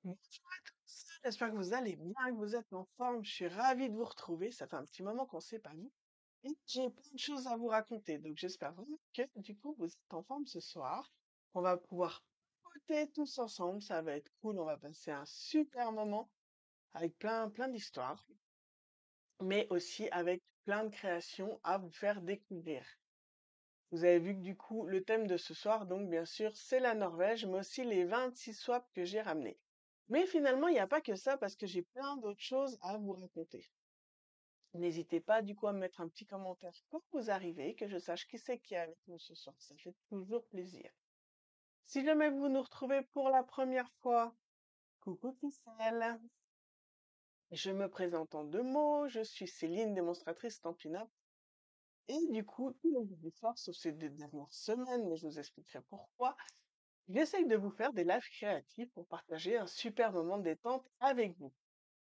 Bonjour à tous, j'espère que vous allez bien, que vous êtes en forme. Je suis ravie de vous retrouver. Ça fait un petit moment qu'on ne s'est pas vu. Et j'ai plein de choses à vous raconter. Donc j'espère vraiment que du coup vous êtes en forme ce soir. On va pouvoir poter tous ensemble. Ça va être cool. On va passer un super moment avec plein d'histoires, mais aussi avec plein de créations à vous faire découvrir. Vous avez vu que du coup, le thème de ce soir, donc bien sûr, c'est la Norvège, mais aussi les 26 swaps que j'ai ramenés. Mais finalement, il n'y a pas que ça parce que j'ai plein d'autres choses à vous raconter. N'hésitez pas du coup à me mettre un petit commentaire quand vous arrivez, que je sache qui c'est qui est avec nous ce soir. Ça fait toujours plaisir. Si jamais vous nous retrouvez pour la première fois, coucou Ficelle. Je me présente en 2 mots. Je suis Céline, démonstratrice Stampin' Up. Et du coup, tous les jeudis soirs, sauf ces 2 dernières semaines, mais je vous expliquerai pourquoi, j'essaye de vous faire des lives créatifs pour partager un super moment de détente avec vous.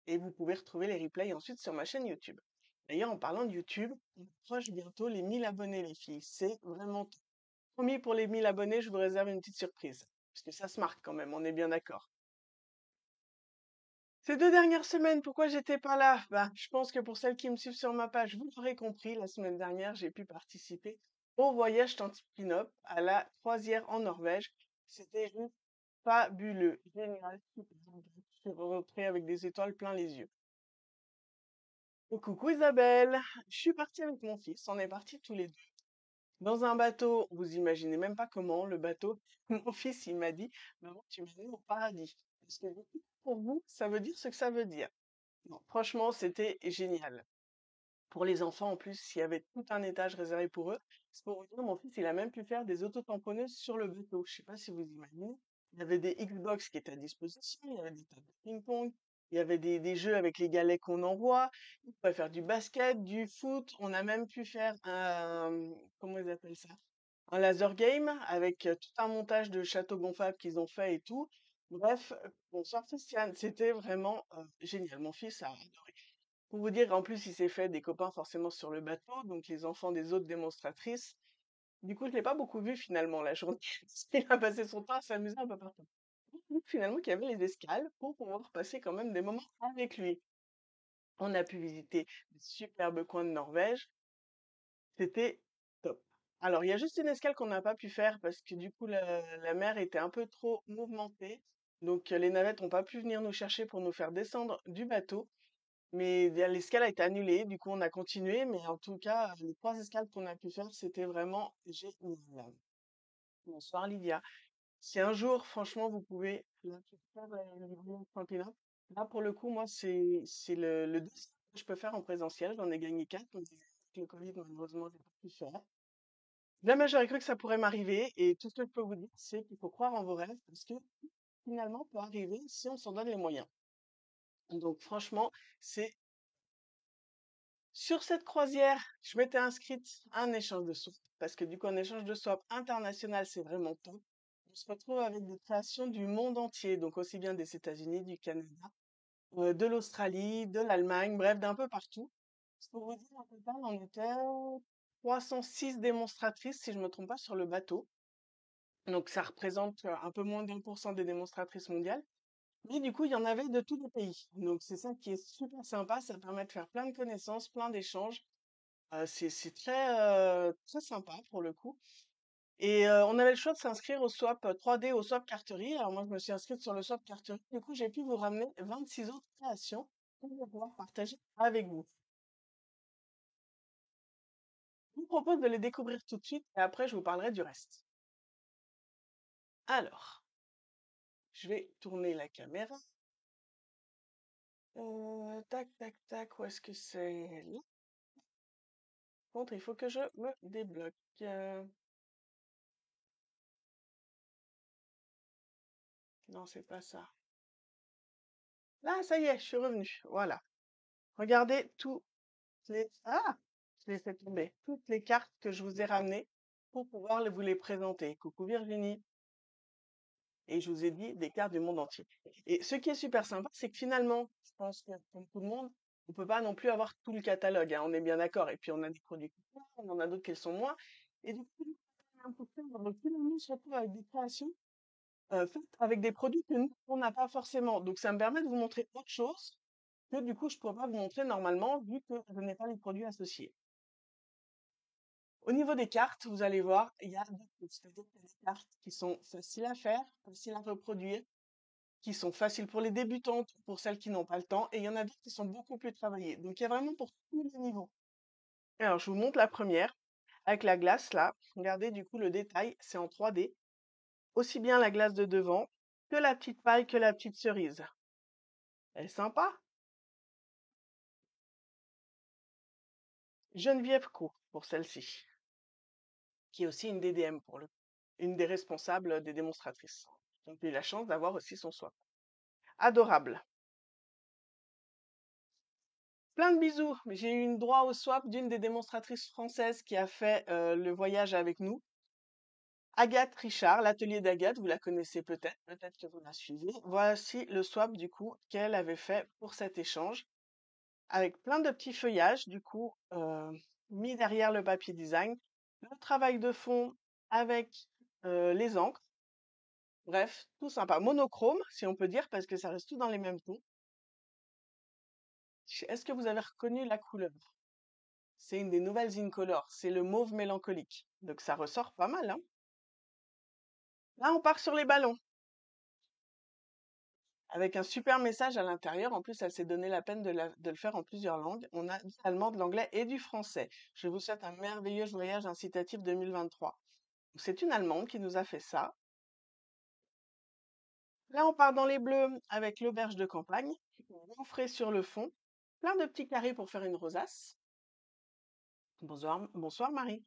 Et vous pouvez retrouver les replays ensuite sur ma chaîne YouTube. D'ailleurs, en parlant de YouTube, on approche bientôt les 1000 abonnés, les filles. C'est vraiment top. Promis, pour les 1000 abonnés, je vous réserve une petite surprise. Parce que ça se marque quand même, on est bien d'accord. Ces 2 dernières semaines, pourquoi j'étais pas là? Bah, je pense que pour celles qui me suivent sur ma page, vous l'aurez compris, la semaine dernière, j'ai pu participer au voyage Tanti-Pinop à la croisière en Norvège. C'était juste fabuleux, génial, super. Je suis rentrée avec des étoiles plein les yeux. Oh, coucou Isabelle, je suis partie avec mon fils, on est partis tous les deux dans un bateau. Vous imaginez même pas comment le bateau. Mon fils, il m'a dit, maman, tu m'as mis au paradis. Parce que du coup, pour vous, ça veut dire ce que ça veut dire. Non, franchement, c'était génial. Pour les enfants, en plus, il y avait tout un étage réservé pour eux. C'est pour vous dire, mon fils, il a même pu faire des autotamponneuses sur le bateau. Je sais pas si vous imaginez. Il y avait des Xbox qui étaient à disposition, il y avait des tables de ping-pong, il y avait des jeux avec les galets qu'on envoie. On pouvait faire du basket, du foot. On a même pu faire comment ils appellent ça? Un laser game avec tout un montage de châteaux gonflables qu'ils ont fait et tout. Bref, bonsoir Christiane, c'était vraiment génial. Mon fils a adoré. Pour vous dire, en plus, il s'est fait des copains forcément sur le bateau, donc les enfants des autres démonstratrices. Du coup, je l'ai pas beaucoup vu finalement la journée, parce qu'il a passé son temps à s'amuser un peu partout. Donc, finalement, qu'il y avait les escales pour pouvoir passer quand même des moments avec lui. On a pu visiter de superbes coins de Norvège. C'était top. Alors, il y a juste une escale qu'on n'a pas pu faire parce que du coup, la mer était un peu trop mouvementée. Donc, les navettes n'ont pas pu venir nous chercher pour nous faire descendre du bateau. Mais l'escale a été annulée, du coup on a continué, mais en tout cas, les 3 escales qu'on a pu faire, c'était vraiment génial. Bonsoir Lydia. Si un jour, franchement, vous pouvez là, faire le Grand Campina, là pour le coup, moi c'est le deuxième que je peux faire en présentiel. J'en ai gagné 4, mais avec le Covid, malheureusement, j'ai pas pu faire. Jamais j'aurais cru que ça pourrait m'arriver, et tout ce que je peux vous dire, c'est qu'il faut croire en vos rêves, parce que finalement, peut arriver si on s'en donne les moyens. Donc franchement, c'est sur cette croisière, je m'étais inscrite à un échange de swap parce que du coup, un échange de swap international, c'est vraiment top. On se retrouve avec des créations du monde entier, donc aussi bien des États-Unis, du Canada, de l'Australie, de l'Allemagne, bref, d'un peu partout. Pour vous dire, en total, on était 306 démonstratrices, si je me trompe pas, sur le bateau. Donc, ça représente un peu moins d'1% des démonstratrices mondiales. Mais du coup, il y en avait de tous les pays. Donc, c'est ça qui est super sympa. Ça permet de faire plein de connaissances, plein d'échanges. C'est très sympa pour le coup. Et on avait le choix de s'inscrire au swap 3D, au swap carterie. Alors moi, je me suis inscrite sur le swap carterie. Du coup, j'ai pu vous ramener 26 autres créations pour pouvoir partager avec vous. Je vous propose de les découvrir tout de suite et après, je vous parlerai du reste. Alors, je vais tourner la caméra. Tac, tac, tac, où est-ce que c'est? Là. Par contre, il faut que je me débloque. Non, c'est pas ça. Là, ça y est, je suis revenue. Voilà. Regardez toutes les... Ah! Je les ai tombées. Toutes les cartes que je vous ai ramenées pour pouvoir vous les présenter. Coucou Virginie. Et je vous ai dit des cartes du monde entier. Et ce qui est super sympa, c'est que finalement, je pense que comme tout le monde, on peut pas non plus avoir tout le catalogue, hein, on est bien d'accord. Et puis on a des produits qui sont, on en a d'autres qui le sont moins. Et du coup, un peu de temps, donc, finalement, on se retrouve avec des créations faites avec des produits que nous, on n'a pas forcément. Donc ça me permet de vous montrer autre chose que du coup je pourrais pas vous montrer normalement vu que je n'ai pas les produits associés. Au niveau des cartes, vous allez voir, il y a deux types. C'est-à-dire qu'il y a des cartes qui sont faciles à faire, faciles à reproduire, qui sont faciles pour les débutantes, pour celles qui n'ont pas le temps, et il y en a d'autres qui sont beaucoup plus travaillées. Donc il y a vraiment pour tous les niveaux. Alors je vous montre la première avec la glace là. Regardez du coup le détail, c'est en 3D. Aussi bien la glace de devant que la petite paille que la petite cerise. Elle est sympa. Geneviève Cour pour celle-ci, qui est aussi une DDM pour le coup, une des responsables des démonstratrices. Donc j'ai eu la chance d'avoir aussi son swap. Adorable. Plein de bisous. J'ai eu une droit au swap d'une des démonstratrices françaises qui a fait le voyage avec nous. Agathe Richard, l'atelier d'Agathe, vous la connaissez peut-être, peut-être que vous la suivez. Voici le swap du coup qu'elle avait fait pour cet échange, avec plein de petits feuillages du coup mis derrière le papier design, le travail de fond avec les encres, bref, tout sympa. Monochrome, si on peut dire, parce que ça reste tout dans les mêmes tons. Est-ce que vous avez reconnu la couleur? C'est une des nouvelles Incolor, c'est le mauve mélancolique. Donc ça ressort pas mal, hein. Là, on part sur les ballons, avec un super message à l'intérieur. En plus, elle s'est donné la peine de le faire en plusieurs langues. On a de l'allemand, de l'anglais et du français. Je vous souhaite un merveilleux voyage incitatif 2023. C'est une Allemande qui nous a fait ça. Là, on part dans les bleus avec l'auberge de campagne, gaufrée sur le fond, plein de petits carrés pour faire une rosace. Bonsoir, bonsoir Marie.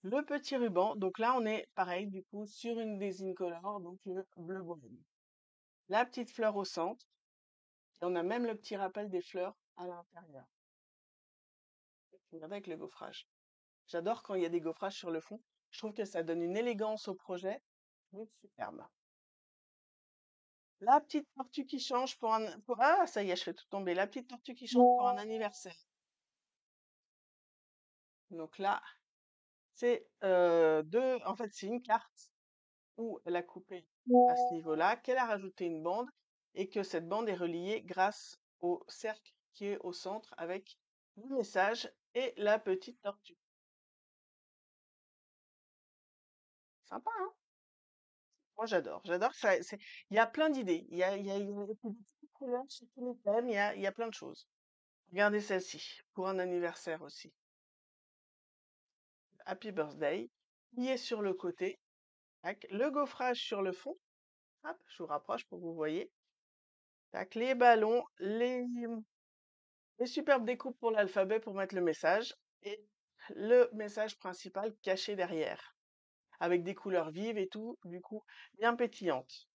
Le petit ruban, donc là on est pareil du coup sur une des Incolor, donc le bleu bohème. La petite fleur au centre, et on a même le petit rappel des fleurs à l'intérieur. Regardez avec le gaufrage. J'adore quand il y a des gaufrages sur le fond. Je trouve que ça donne une élégance au projet. C'est superbe. La petite tortue qui change pour un... Ah, ça y est, je fais tout tomber. La petite tortue qui change pour un anniversaire. Donc là, c'est deux... En fait, c'est une carte où elle a coupé à ce niveau-là, qu'elle a rajouté une bande et que cette bande est reliée grâce au cercle qui est au centre avec le message et la petite tortue. Sympa, hein? Moi, j'adore. J'adore ça. Il y a plein d'idées. Il y a des petites couleurs sur tous les thèmes. Il y a plein de choses. Regardez celle-ci pour un anniversaire aussi. Happy Birthday. Qui est sur le côté. Tac. Le gaufrage sur le fond. Hop, je vous rapproche pour que vous voyez. Tac. Les ballons, les superbes découpes pour l'alphabet pour mettre le message et le message principal caché derrière, avec des couleurs vives et tout, du coup, bien pétillantes.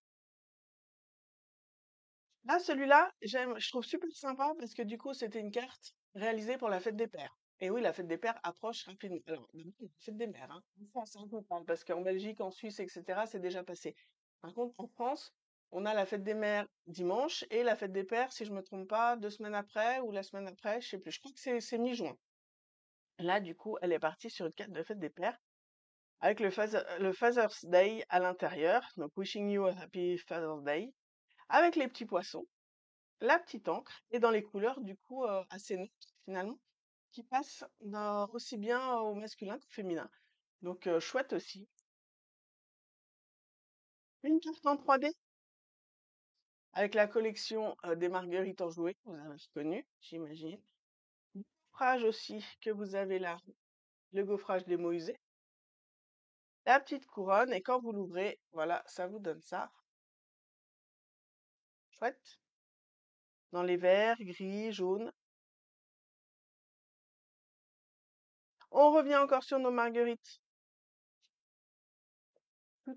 Là, celui-là, je trouve super sympa parce que du coup, c'était une carte réalisée pour la fête des pères. Et oui, la fête des pères approche rapidement. Alors, d'abord, la fête des mères, hein. En France, hein, on parle, parce qu'en Belgique, en Suisse, etc., c'est déjà passé. Par contre, en France, on a la fête des mères dimanche et la fête des pères, si je me trompe pas, 2 semaines après ou la semaine après, je sais plus. Je crois que c'est mi-juin. Là, du coup, elle est partie sur une carte de fête des pères avec le Father's Day à l'intérieur. Donc, wishing you a happy Father's Day. Avec les petits poissons, la petite encre et dans les couleurs, du coup, assez neutres, finalement, qui passent aussi bien au masculin qu'au féminin. Donc, chouette aussi. Une carte en 3D avec la collection des marguerites enjouées, que vous avez reconnu, j'imagine. Le gaufrage aussi que vous avez là, le gaufrage des Moïse. La petite couronne, et quand vous l'ouvrez, voilà, ça vous donne ça. Chouette. Dans les verts, gris, jaunes. On revient encore sur nos marguerites.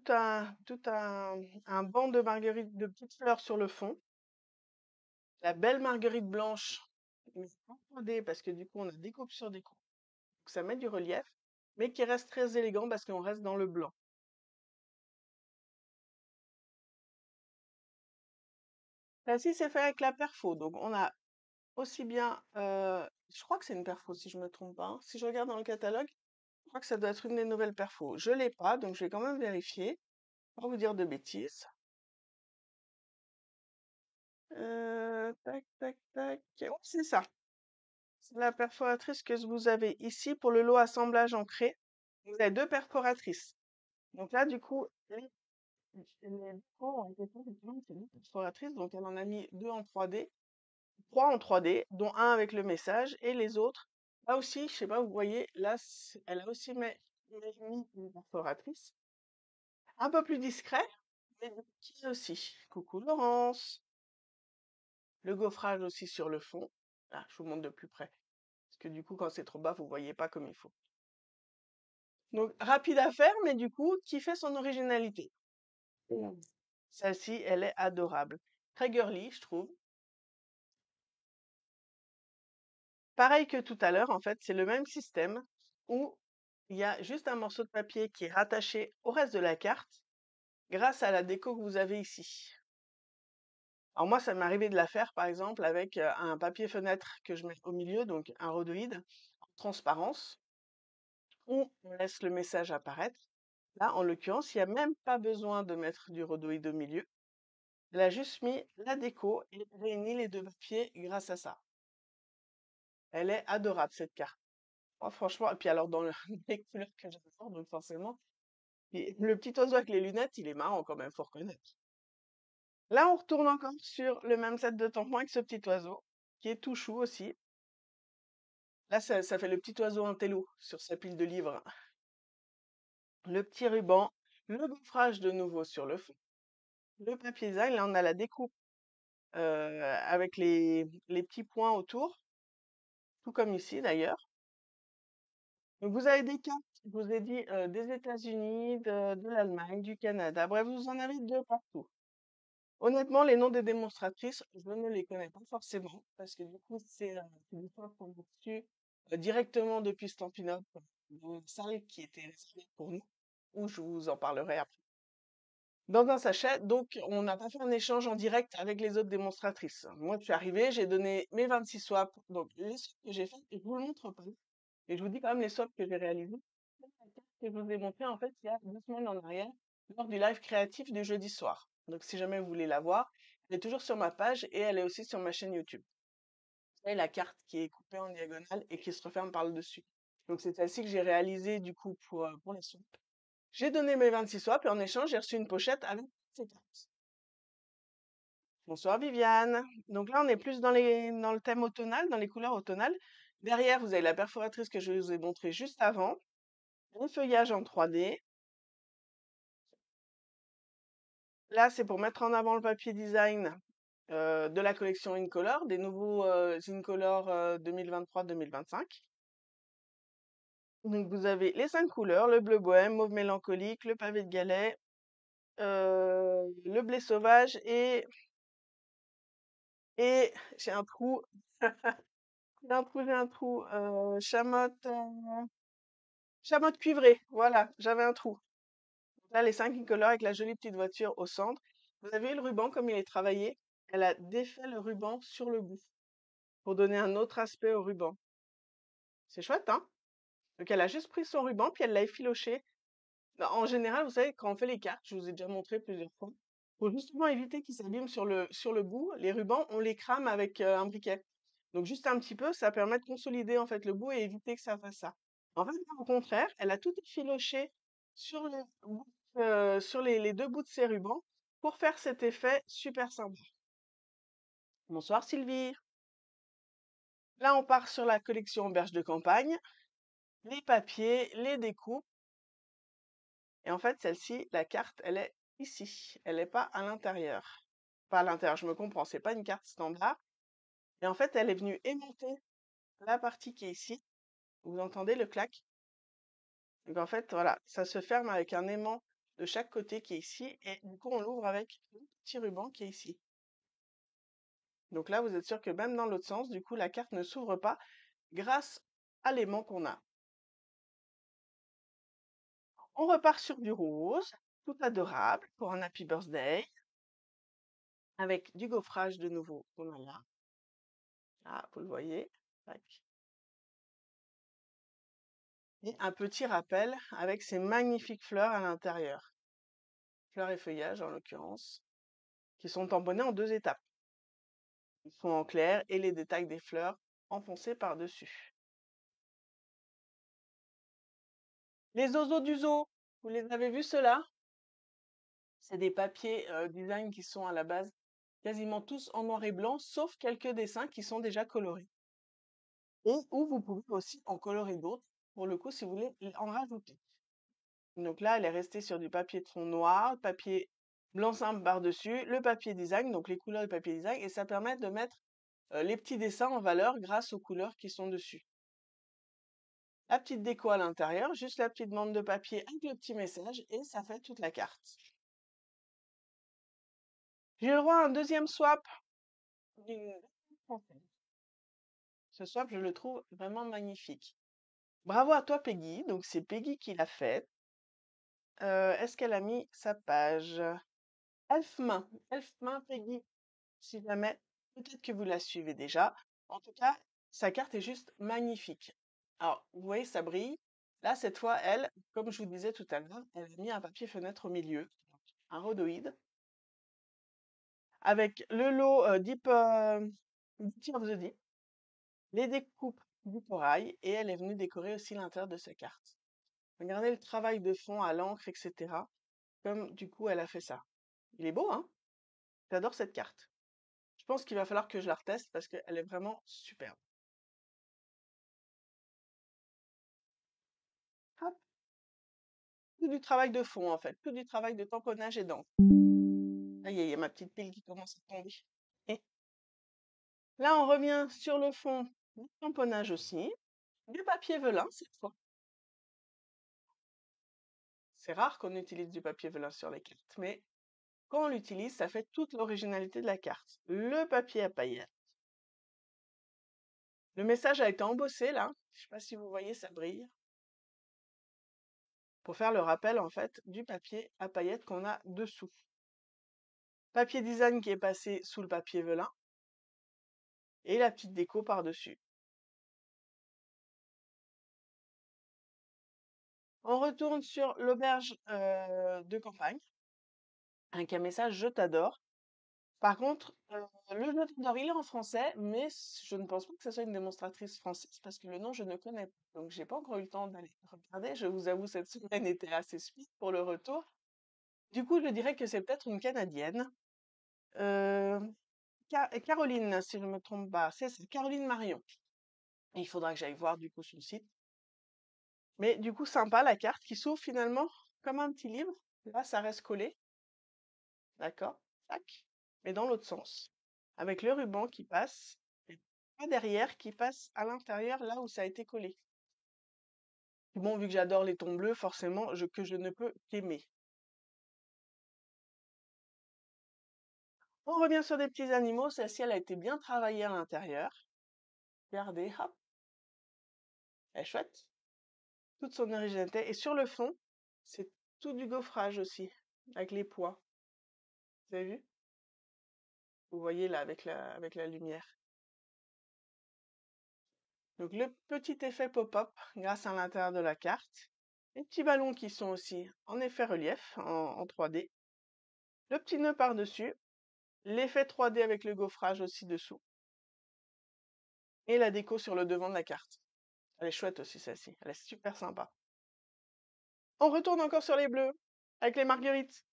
Un banc de marguerites, de petites fleurs sur le fond. La belle marguerite blanche, mais pas 3D parce que du coup, on a découpe sur découpe. Donc ça met du relief, mais qui reste très élégant parce qu'on reste dans le blanc. Celle-ci, c'est fait avec la perfo. Donc on a aussi bien, je crois que c'est une perfo si je me trompe pas, hein. Si je regarde dans le catalogue, je crois que ça doit être une des nouvelles perfos. Je l'ai pas, donc je vais quand même vérifier. Pas vous dire de bêtises. Tac, tac, tac. Ouais, c'est ça. C'est la perforatrice que vous avez ici pour le lot assemblage ancré. Vous avez deux perforatrices. Donc là, du coup, les trois ont été faits effectivement avec ces deux perforatrices. Donc elle en a mis deux en 3D, trois en 3D, dont un avec le message, et les autres. Là aussi, je sais pas, vous voyez, là, elle a aussi mis une perforatrice. Un peu plus discret, mais qui aussi. Coucou Laurence. Le gaufrage aussi sur le fond. Là, je vous montre de plus près. Parce que du coup, quand c'est trop bas, vous voyez pas comme il faut. Donc, rapide à faire, mais du coup, qui fait son originalité. Mm. Celle-ci, elle est adorable. Très girly, je trouve. Pareil que tout à l'heure, en fait, c'est le même système où il y a juste un morceau de papier qui est rattaché au reste de la carte grâce à la déco que vous avez ici. Alors moi, ça m'est arrivé de la faire, par exemple, avec un papier fenêtre que je mets au milieu, donc un rhodoïde en transparence, où on laisse le message apparaître. Là, en l'occurrence, il n'y a même pas besoin de mettre du rhodoïde au milieu. Elle a juste mis la déco et réuni les deux papiers grâce à ça. Elle est adorable, cette carte. Moi, franchement, et puis alors dans les couleurs que j'adore, donc forcément. Puis le petit oiseau avec les lunettes, il est marrant quand même, faut reconnaître. Là, on retourne encore sur le même set de tampons avec ce petit oiseau, qui est tout chou aussi. Là, ça fait le petit oiseau intello sur sa pile de livres. Le petit ruban, le gaufrage de nouveau sur le fond. Le papier design, là, on a la découpe avec les petits points autour, tout comme ici d'ailleurs. Donc vous avez des cartes, je vous ai dit, des États-Unis, de l'Allemagne, du Canada. Bref, vous en avez de partout. Honnêtement, les noms des démonstratrices, je ne les connais pas forcément, parce que du coup, c'est des fois qu'on a reçu directement depuis Stampin' Up, dans une salle qui était réservée pour nous, où je vous en parlerai après. Dans un sachet, donc on n'a pas fait un échange en direct avec les autres démonstratrices. Moi, je suis arrivée, j'ai donné mes 26 swaps, donc les swaps que j'ai fait, et je vous le montre pas. Et je vous dis quand même les swaps que j'ai réalisés. C'est la carte que je vous ai montré en fait il y a 2 semaines en arrière, lors du live créatif du jeudi soir. Donc si jamais vous voulez la voir, elle est toujours sur ma page et elle est aussi sur ma chaîne YouTube. Et la carte qui est coupée en diagonale et qui se referme par le dessus. Donc c'est celle-ci que j'ai réalisée du coup pour les swaps. J'ai donné mes 26 swaps et en échange, j'ai reçu une pochette avec ces cartes. Bonsoir Viviane. Donc là, on est plus dans le thème automnal, dans les couleurs automnales. Derrière, vous avez la perforatrice que je vous ai montrée juste avant. Le feuillage en 3D. Là, c'est pour mettre en avant le papier design de la collection Incolor, des nouveaux Incolor 2023-2025. Donc vous avez les 5 couleurs, le bleu bohème, mauve mélancolique, le pavé de Galais, le blé sauvage et j'ai un trou, j'ai un trou, chamotte cuivrée, voilà, j'avais un trou. Là, les 5 incolores avec la jolie petite voiture au centre. Vous avez vu le ruban comme il est travaillé? Elle a défait le ruban sur le bout pour donner un autre aspect au ruban. C'est chouette, hein? Donc elle a juste pris son ruban puis elle l'a effiloché. En général, vous savez, quand on fait les cartes, je vous ai déjà montré plusieurs fois, pour justement éviter qu'ils s'abîment sur le bout, les rubans, on les crame avec un briquet. Donc juste un petit peu, ça permet de consolider en fait le bout et éviter que ça fasse ça. En fait, là, au contraire, elle a tout effiloché sur sur les deux bouts de ses rubans pour faire cet effet super sympa. Bonsoir Sylvie. Là, on part sur la collection Berge de campagne, les papiers, les découpes. Et en fait, celle-ci, la carte, elle est ici. Elle n'est pas à l'intérieur. Pas à l'intérieur, je me comprends, c'est pas une carte standard. Et en fait, elle est venue aimanter la partie qui est ici. Vous entendez le clac? Donc en fait, voilà, ça se ferme avec un aimant de chaque côté qui est ici. Et du coup, on l'ouvre avec le petit ruban qui est ici. Donc là, vous êtes sûr que même dans l'autre sens, du coup, la carte ne s'ouvre pas grâce à l'aimant qu'on a. On repart sur du rose, tout adorable, pour un happy birthday, avec du gaufrage de nouveau qu'on a là. Ah, vous le voyez. Tac. Et un petit rappel avec ces magnifiques fleurs à l'intérieur. fleurs et feuillages en l'occurrence, qui sont tamponnés en 2 étapes. Ils sont en clair et les détails des fleurs enfoncés par-dessus. Les oiseaux du zoo, vous les avez vus ceux-là? C'est des papiers design qui sont à la base quasiment tous en noir et blanc, sauf quelques dessins qui sont déjà colorés. Et où vous pouvez aussi en colorer d'autres, pour le coup, si vous voulez en rajouter. Donc là, elle est restée sur du papier de fond noir, papier blanc simple par-dessus, le papier design, donc les couleurs du papier design, et ça permet de mettre les petits dessins en valeur grâce aux couleurs qui sont dessus. La petite déco à l'intérieur, juste la petite bande de papier avec le petit message, et ça fait toute la carte. J'ai le droit à un deuxième swap d'une française. Ce swap, je le trouve vraiment magnifique. Bravo à toi, Peggy. Donc, c'est Peggy qui l'a fait. Est-ce qu'elle a mis sa page? Elfmain. Elfmain, Peggy. Si jamais, peut-être que vous la suivez déjà. En tout cas, sa carte est juste magnifique. Alors, vous voyez, ça brille. Là, cette fois, elle, comme je vous disais tout à l'heure, elle a mis un papier fenêtre au milieu, un rhodoïde, avec le lot Deep of the Deep, les découpes du corail, et elle est venue décorer aussi l'intérieur de sa carte. Regardez le travail de fond à l'encre, etc. Comme du coup, elle a fait ça. Il est beau, hein? J'adore cette carte. Je pense qu'il va falloir que je la reteste parce qu'elle est vraiment superbe. Hop, tout du travail de fond en fait, tout du travail de tamponnage et d'encre. Aïe, il y a ma petite pile qui commence à tomber. Et là, on revient sur le fond du tamponnage aussi, du papier velin cette fois. C'est rare qu'on utilise du papier velin sur les cartes, mais quand on l'utilise, ça fait toute l'originalité de la carte. Le papier à paillettes. Le message a été embossé là. Je sais pas si vous voyez, ça brille. Pour faire le rappel en fait du papier à paillettes qu'on a dessous. Papier design qui est passé sous le papier velin et la petite déco par-dessus. On retourne sur l'auberge de campagne avec un message Je t'adore. Par contre, le Je t'adore, il est en français, mais je ne pense pas que ce soit une démonstratrice française parce que le nom, je ne connais pas. Donc, j'ai pas encore eu le temps d'aller regarder. Je vous avoue, cette semaine était assez speed pour le retour. Du coup, je dirais que c'est peut-être une Canadienne. Euh, Caroline, si je ne me trompe pas, c'est Caroline Marion. Et il faudra que j'aille voir du coup sur le site. Mais du coup, sympa la carte qui s'ouvre finalement comme un petit livre. Là, ça reste collé. D'accord? Tac. Mais dans l'autre sens. Avec le ruban qui passe. Et pas derrière, qui passe à l'intérieur là où ça a été collé. Bon, vu que j'adore les tons bleus, forcément, que je ne peux qu'aimer. On revient sur des petits animaux. Celle-ci, elle a été bien travaillée à l'intérieur. Regardez, hop. Elle est chouette. Toute son originalité. Et sur le fond, c'est tout du gaufrage aussi, avec les pois. Vous avez vu? Vous voyez là avec la lumière. Donc le petit effet pop-up grâce à l'intérieur de la carte. Les petits ballons qui sont aussi en effet relief, en 3D. Le petit nœud par-dessus. L'effet 3D avec le gaufrage aussi dessous. Et la déco sur le devant de la carte. Elle est chouette aussi celle-ci. Elle est super sympa. On retourne encore sur les bleus avec les marguerites.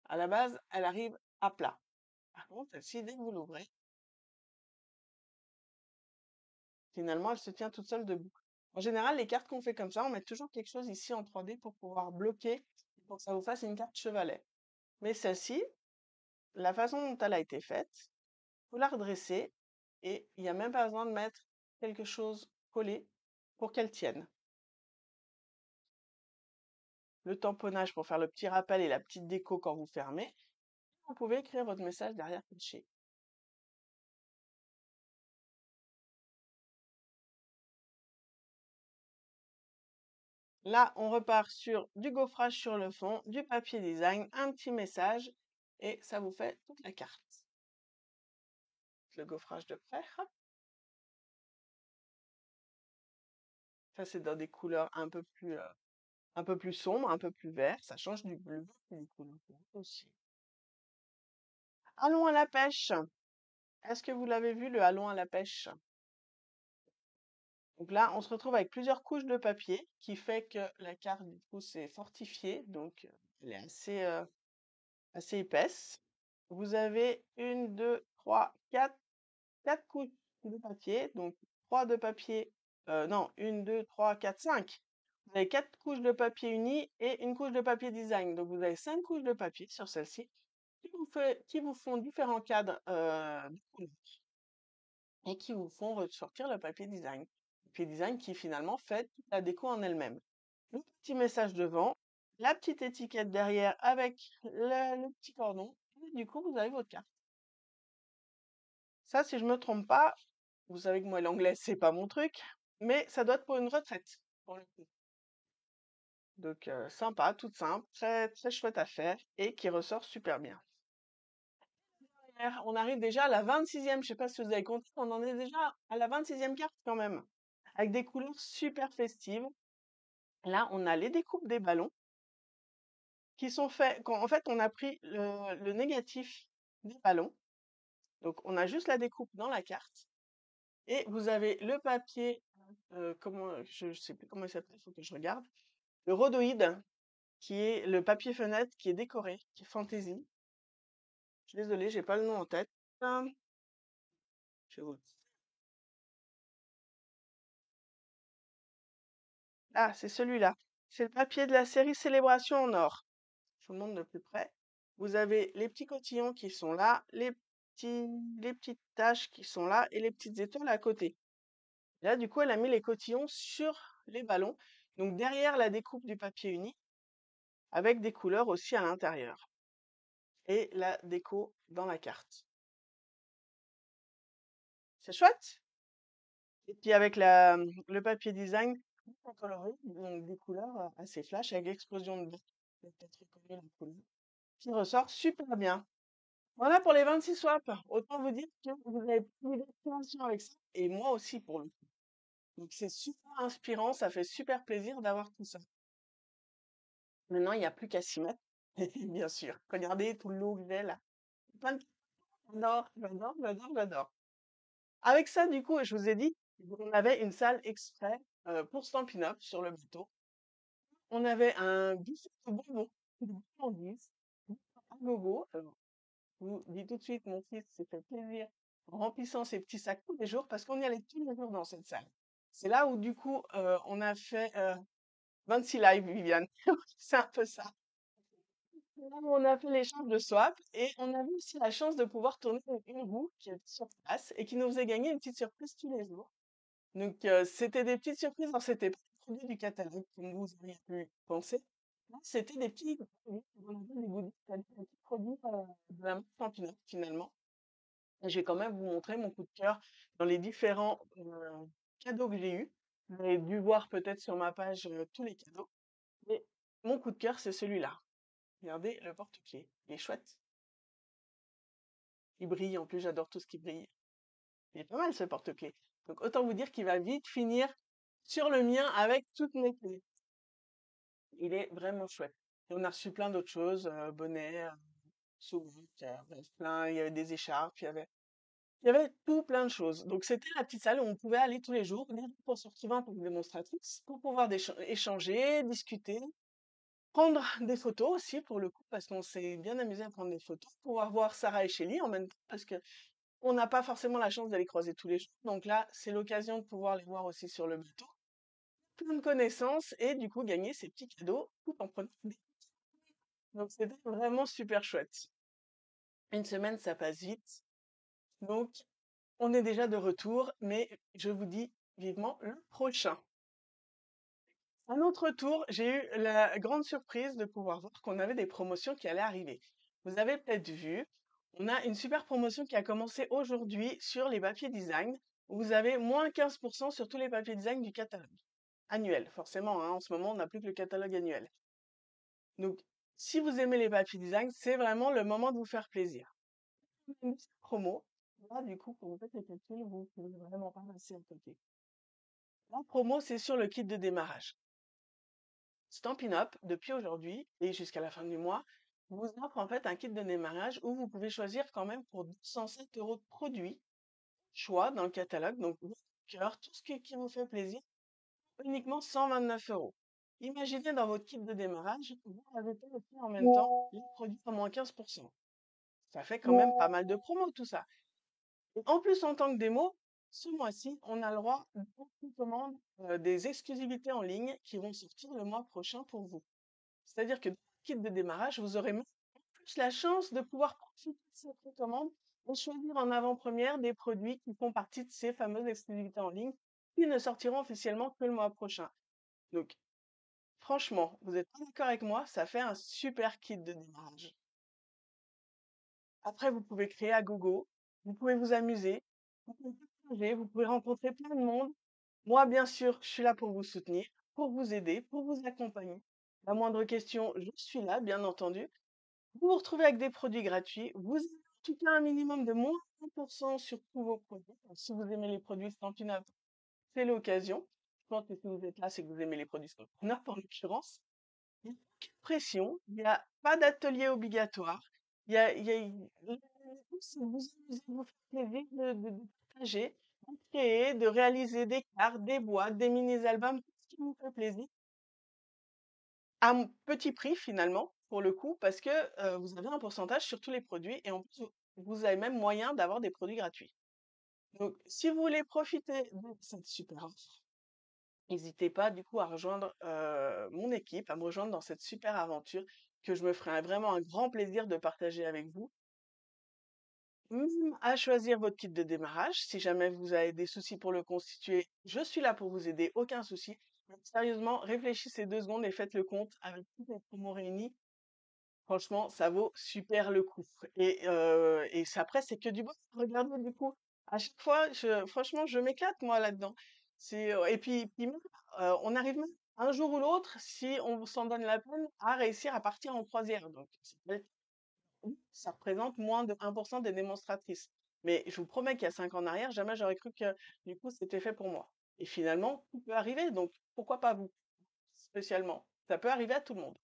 À la base, elle arrive à plat. Par contre, celle-ci, dès que vous l'ouvrez, finalement, elle se tient toute seule debout. En général, les cartes qu'on fait comme ça, on met toujours quelque chose ici en 3D pour pouvoir bloquer, pour que ça vous fasse une carte chevalet. Mais celle-ci, la façon dont elle a été faite, vous la redressez et il n'y a même pas besoin de mettre quelque chose collé pour qu'elle tienne. Le tamponnage pour faire le petit rappel et la petite déco quand vous fermez. Vous pouvez écrire votre message derrière caché. Là, on repart sur du gaufrage sur le fond, du papier design, un petit message et ça vous fait toute la carte. Le gaufrage de près, hop. Ça, c'est dans des couleurs un peu plus un peu plus sombre, un peu plus vert, ça change du bleu et des couleurs aussi. Allons à la pêche. Est-ce que vous l'avez vu, le allons à la pêche? Donc là, on se retrouve avec plusieurs couches de papier qui fait que la carte, du coup, c'est fortifié, donc elle est assez épaisse. Vous avez une, deux, trois, quatre couches de papier, donc trois de papier, non, une, deux, trois, quatre, cinq. Vous avez quatre couches de papier uni et une couche de papier design. Donc vous avez cinq couches de papier sur celle-ci qui vous font différents cadres de couleurs et qui vous font ressortir le papier design. Le papier design qui finalement fait toute la déco en elle-même. Le petit message devant, la petite étiquette derrière avec le petit cordon. Et du coup, vous avez votre carte. Ça, si je me trompe pas, vous savez que moi, l'anglais, c'est pas mon truc, mais ça doit être pour une retraite, pour le coup. Donc, sympa, toute simple, très, très chouette à faire et qui ressort super bien. On arrive déjà à la 26e, je sais pas si vous avez compté, on en est déjà à la 26e carte quand même, avec des couleurs super festives. Là, on a les découpes des ballons qui sont faits, en fait, on a pris le négatif des ballons. Donc, on a juste la découpe dans la carte. Et vous avez le papier, je sais plus comment il s'appelle, il faut que je regarde. Le rhodoïde, qui est le papier fenêtre qui est décoré, qui est fantaisie. Je suis désolée, j'ai pas le nom en tête. Hum, Je vais vous... Ah, c'est celui-là. C'est le papier de la série Célébration en or. Je vous le montre de plus près. Vous avez les petits cotillons qui sont là, les petites taches qui sont là et les petites étoiles à côté. Là, du coup, elle a mis les cotillons sur les ballons, donc derrière la découpe du papier uni, avec des couleurs aussi à l'intérieur. Et la déco dans la carte. C'est chouette! Et puis avec le papier design, coloré, donc des couleurs assez flash, avec l'explosion de vert, vous avez peut-être reconnu la couleur, qui ressort super bien. Voilà pour les 26 swaps. Autant vous dire que vous avez plus d'inspiration avec ça, et moi aussi pour le coup. Donc c'est super inspirant, ça fait super plaisir d'avoir tout ça. Maintenant, il n'y a plus qu'à s'y mettre, bien sûr. Regardez tout le lot que j'ai là. Plein de- J'adore, j'adore, j'adore, j'adore. Avec ça, du coup, je vous ai dit, on avait une salle exprès pour Stampin' Up sur le bateau. On avait un buffet de bonbons, de gourmandises, à gogo. Alors, je vous dis tout de suite, mon fils s'est fait plaisir en remplissant ses petits sacs tous les jours parce qu'on y allait tous les jours dans cette salle. C'est là où, du coup, on a fait 26 lives, Viviane. C'est un peu ça. C'est là où on a fait l'échange de swap et on avait aussi la chance de pouvoir tourner une roue qui était sur place et qui nous faisait gagner une petite surprise tous les jours. Donc, c'était des petites surprises. Alors, c'était pas des produits du catalogue, comme vous auriez pu penser. Là, c'était des petits goodies. On avait des goodies, c'est-à-dire des petits produits de la marque Campina, finalement. Et je vais quand même vous montrer mon coup de cœur dans les différents cadeaux que j'ai eus. Vous avez dû voir peut-être sur ma page tous les cadeaux. Mais mon coup de cœur, c'est celui-là. Regardez le porte-clés. Il est chouette. Il brille. En plus, j'adore tout ce qui brille. Il est pas mal ce porte-clés. Donc, autant vous dire qu'il va vite finir sur le mien avec toutes mes clés. Il est vraiment chouette. Et on a reçu plein d'autres choses, bonnets, sous-bocs, bref, plein. Il y avait des écharpes, il y avait tout plein de choses. Donc c'était la petite salle où on pouvait aller tous les jours, venir pour se retrouver en tant que démonstratrice, pour pouvoir échanger, discuter, prendre des photos aussi pour le coup, parce qu'on s'est bien amusé à prendre des photos, pouvoir voir Sarah et Shelly en même temps, parce que on n'a pas forcément la chance d'aller croiser tous les jours. Donc là, c'est l'occasion de pouvoir les voir aussi sur le bateau, plein de connaissances et du coup gagner ces petits cadeaux tout en prenant des... Donc c'était vraiment super chouette. Une semaine, ça passe vite. Donc on est déjà de retour, mais je vous dis vivement le prochain. À notre tour, j'ai eu la grande surprise de pouvoir voir qu'on avait des promotions qui allaient arriver. Vous avez peut-être vu, on a une super promotion qui a commencé aujourd'hui sur les papiers design, où vous avez moins 15% sur tous les papiers design du catalogue annuel. Forcément, hein, en ce moment, on n'a plus que le catalogue annuel. Donc, si vous aimez les papiers design, c'est vraiment le moment de vous faire plaisir. Une petite promo. Là, du coup, quand vous faites les calculs, vous ne pouvez vraiment pas passer à côté. La promo, c'est sur le kit de démarrage. Stampin' Up, depuis aujourd'hui et jusqu'à la fin du mois, vous offre en fait un kit de démarrage où vous pouvez choisir quand même pour 207 euros de produits, choix dans le catalogue, donc votre cœur, tout ce qui vous fait plaisir, uniquement 129 euros. Imaginez dans votre kit de démarrage, vous rajoutez aussi en même temps les produits à moins 15%. Ça fait quand même pas mal de promos tout ça. Et en plus, en tant que démo, ce mois-ci, on a le droit à une commande des exclusivités en ligne qui vont sortir le mois prochain pour vous. C'est-à-dire que dans le kit de démarrage, vous aurez même plus la chance de pouvoir profiter de cette précommande et choisir en avant-première des produits qui font partie de ces fameuses exclusivités en ligne qui ne sortiront officiellement que le mois prochain. Donc, franchement, vous êtes pas d'accord avec moi, ça fait un super kit de démarrage. Après, vous pouvez créer à gogo, vous pouvez vous amuser, vous pouvez partager, vous pouvez rencontrer plein de monde. Moi, bien sûr, je suis là pour vous soutenir, pour vous aider, pour vous accompagner. La moindre question, je suis là, bien entendu. Vous vous retrouvez avec des produits gratuits. Vous avez en tout cas un minimum de moins 1% sur tous vos produits. Donc, si vous aimez les produits Stampin' Up, c'est l'occasion. Je pense que si vous êtes là, c'est que vous aimez les produits Stampin' Up en l'occurrence. Il n'y a aucune pression, il n'y a pas d'atelier obligatoire. C'est vous amuser, vous faire plaisir de partager, de créer, de réaliser des cartes, des boîtes, des mini-albums, tout ce qui vous fait plaisir à petit prix finalement, pour le coup, parce que vous avez un pourcentage sur tous les produits et en plus, vous avez même moyen d'avoir des produits gratuits. Donc, si vous voulez profiter de cette super offre, n'hésitez pas du coup à rejoindre mon équipe, à me rejoindre dans cette super aventure que je me ferai vraiment un grand plaisir de partager avec vous. Même à choisir votre kit de démarrage. Si jamais vous avez des soucis pour le constituer, je suis là pour vous aider, aucun souci. Mais sérieusement, réfléchissez 2 secondes et faites le compte avec toutes les promos réunies. Franchement, ça vaut super le coup. Et après, c'est que du bon. Regardez, du coup, à chaque fois, franchement, je m'éclate, moi, là-dedans. Et puis même, on arrive même, un jour ou l'autre, si on s'en donne la peine, à réussir à partir en croisière. Donc, oui, ça représente moins de 1% des démonstratrices. Mais je vous promets qu'il y a 5 ans en arrière, jamais j'aurais cru que, du coup, c'était fait pour moi. Et finalement, tout peut arriver. Donc, pourquoi pas vous, spécialement? Ça peut arriver à tout le monde.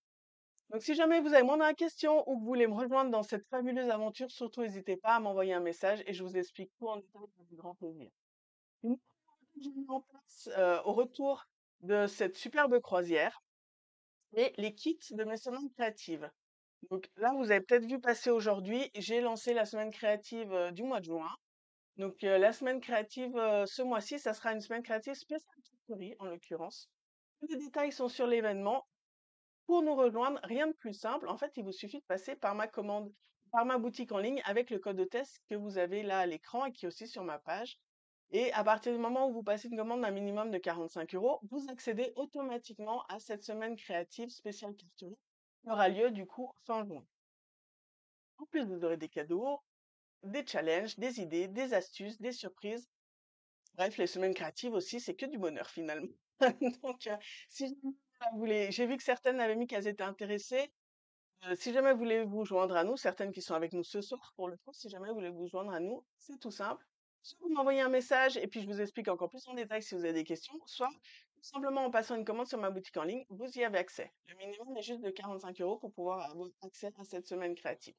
Donc, si jamais vous avez moins de questions ou que vous voulez me rejoindre dans cette fabuleuse aventure, surtout n'hésitez pas à m'envoyer un message et je vous explique tout en détail avec grand plaisir. Une fois que j'ai mis en place au retour de cette superbe croisière et les kits de mes semaines créatives. Donc là, vous avez peut-être vu passer aujourd'hui, j'ai lancé la semaine créative du mois de juin. Donc la semaine créative ce mois-ci, ça sera une semaine créative spéciale Factory en l'occurrence. Tous les détails sont sur l'événement. Pour nous rejoindre, rien de plus simple. En fait, il vous suffit de passer par ma commande, par ma boutique en ligne avec le code de test que vous avez là à l'écran et qui est aussi sur ma page. Et à partir du moment où vous passez une commande d'un minimum de 45 euros, vous accédez automatiquement à cette semaine créative spéciale Cartouche qui aura lieu du coup fin juin. En plus, vous aurez des cadeaux, des challenges, des idées, des astuces, des surprises. Bref, les semaines créatives aussi, c'est que du bonheur finalement. Donc, si jamais vous voulez, j'ai vu que certaines avaient mis qu'elles étaient intéressées. Si jamais vous voulez vous joindre à nous, certaines qui sont avec nous ce soir pour le coup, si jamais vous voulez vous joindre à nous, c'est tout simple. Soit vous m'envoyez un message et puis je vous explique encore plus en détail si vous avez des questions, soit tout simplement en passant une commande sur ma boutique en ligne, vous y avez accès. Le minimum est juste de 45 euros pour pouvoir avoir accès à cette semaine créative.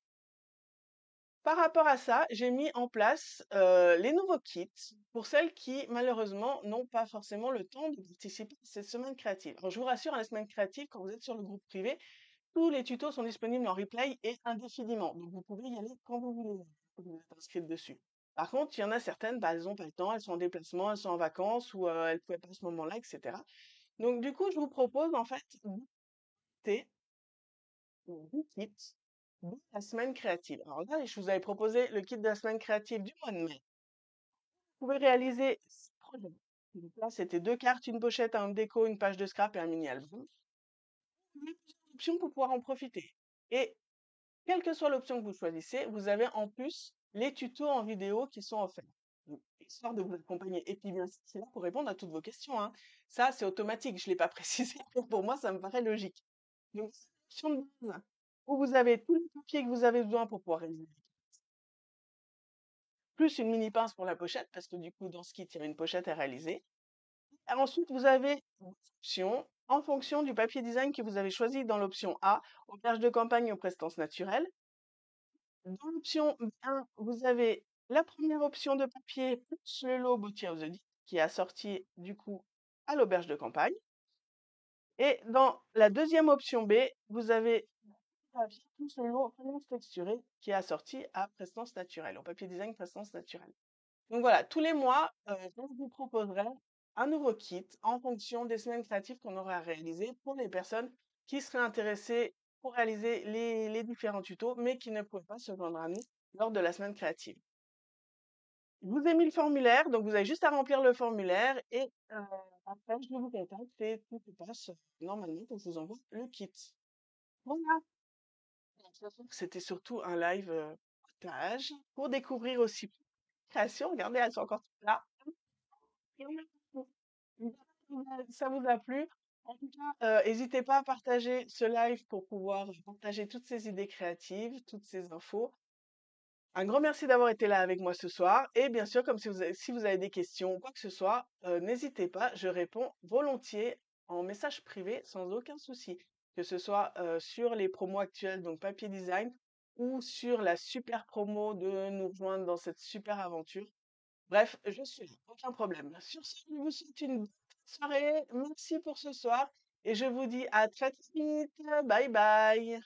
Par rapport à ça, j'ai mis en place les nouveaux kits pour celles qui, malheureusement, n'ont pas forcément le temps de participer à cette semaine créative. Alors, je vous rassure, à la semaine créative, quand vous êtes sur le groupe privé, tous les tutos sont disponibles en replay et indéfiniment. Donc, vous pouvez y aller quand vous voulez, quand vous êtes inscrite dessus. Par contre, il y en a certaines, bah, elles n'ont pas le temps, elles sont en déplacement, elles sont en vacances ou elles ne pouvaient pas à ce moment-là, etc. Donc, du coup, je vous propose en fait d'écouter 10 kits de la semaine créative. Alors là, je vous avais proposé le kit de la semaine créative du mois de mai. Vous pouvez réaliser 6 projets. Donc là, c'était 2 cartes, une pochette, un déco, une page de scrap et un mini-album. Vous avez plusieurs options pour pouvoir en profiter. Et quelle que soit l'option que vous choisissez, vous avez en plus les tutos en vidéo qui sont offerts. Donc, histoire de vous accompagner. Et puis bien sûr, c'est là pour répondre à toutes vos questions, hein. Ça, c'est automatique, je ne l'ai pas précisé, mais pour moi, ça me paraît logique. Donc, c'est une option de base où vous avez tous les papiers que vous avez besoin pour pouvoir réaliser, plus une mini pince pour la pochette, parce que du coup, dans ce kit, il y a une pochette à réaliser. Et ensuite, vous avez des options en fonction du papier design que vous avez choisi dans l'option A, auberge de campagne aux prestances naturelles. Dans l'option 1, vous avez la première option de papier plus le lot Bottier of the Deep qui est assorti du coup à l'auberge de campagne. Et dans la deuxième option B, vous avez le papier plus le lot faïence texturée qui est assorti à prestance naturelle, au papier design prestance naturelle. Donc voilà, tous les mois, je vous proposerai un nouveau kit en fonction des semaines créatives qu'on aura à réaliser pour les personnes qui seraient intéressées pour réaliser les différents tutos, mais qui ne pouvaient pas se joindre à nous lors de la semaine créative. Je vous ai mis le formulaire, donc vous avez juste à remplir le formulaire et après, je vous contacte et tout se passe normalement pour que je vous envoie le kit. Voilà. C'était surtout un live partage pour découvrir aussi création. Regardez, elles sont encore toutes là. Ça vous a plu. En tout cas, n'hésitez pas à partager ce live pour pouvoir partager toutes ces idées créatives, toutes ces infos. Un grand merci d'avoir été là avec moi ce soir. Et bien sûr, comme si vous avez des questions ou quoi que ce soit, n'hésitez pas, je réponds volontiers en message privé sans aucun souci. Que ce soit sur les promos actuels, donc papier design, ou sur la super promo de nous rejoindre dans cette super aventure. Bref, je suis là, aucun problème. Sur ce, je vous souhaite une bonne soirée. Merci pour ce soir et je vous dis à très vite. Bye bye.